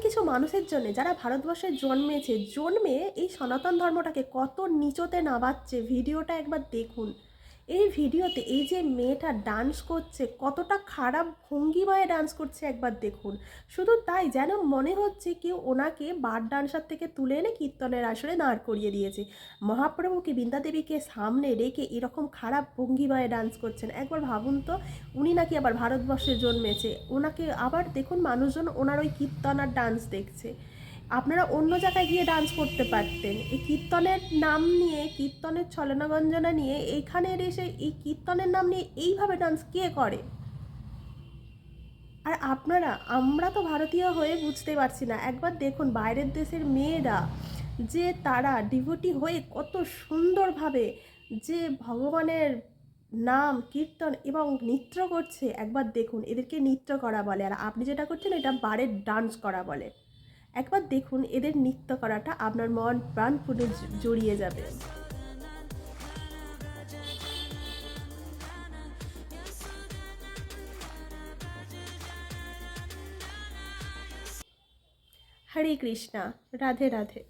কিছু মানুষের জন্য যারা ভারতবর্ষে জন্মে এই সনাতন ধর্মটাকে কত নিচতে নামাচ্ছে। ভিডিওটা একবার দেখুন। এই ভিডিওতে এই যে মেয়েটা ডান্স করছে, কতটা খারাপ ভঙ্গিমায় ডান্স করছে একবার দেখুন। শুধু তাই, যেন মনে হচ্ছে কেউ ওনাকে বার ডান্সার থেকে তুলে এনে কীর্তনের আসরে দাঁড় করিয়ে দিয়েছে। মহাপ্রভুকে, বৃন্দাদেবীকে সামনে রেখে এরকম খারাপ ভঙ্গিমায় ডান্স করছেন। একবার ভাবুন তো, উনি নাকি আবার ভারতবর্ষে জন্মেছে, ওনাকে আবার দেখুন মানুষজন ওনার ওই কীর্তন আর ডান্স দেখছে। আপনারা অন্য জায়গায় গিয়ে ডান্স করতে পারতেন। এই কীর্তনের নাম নিয়ে, কীর্তনের ছলনাগঞ্জনা নিয়ে এইখানে এসে এই কীর্তনের নাম নিয়ে এইভাবে ডান্স কে করে? আর আমরা তো ভারতীয় হয়ে বুঝতে পারছি না। একবার দেখুন বাইরের দেশের মেয়েরা যে তারা ডিভোটি হয়ে কত সুন্দরভাবে যে ভগবানের নাম কীর্তন এবং নৃত্য করছে, একবার দেখুন। এদেরকে নৃত্য করা বলে, আর আপনি যেটা করছেন এটা বারের ডান্স করা বলে। একবার দেখুন এদের নৃত্য করাটা, আপনার মন প্রাণ পুড়ে জড়িয়ে যাবে। হরে কৃষ্ণা, রাধে রাধে।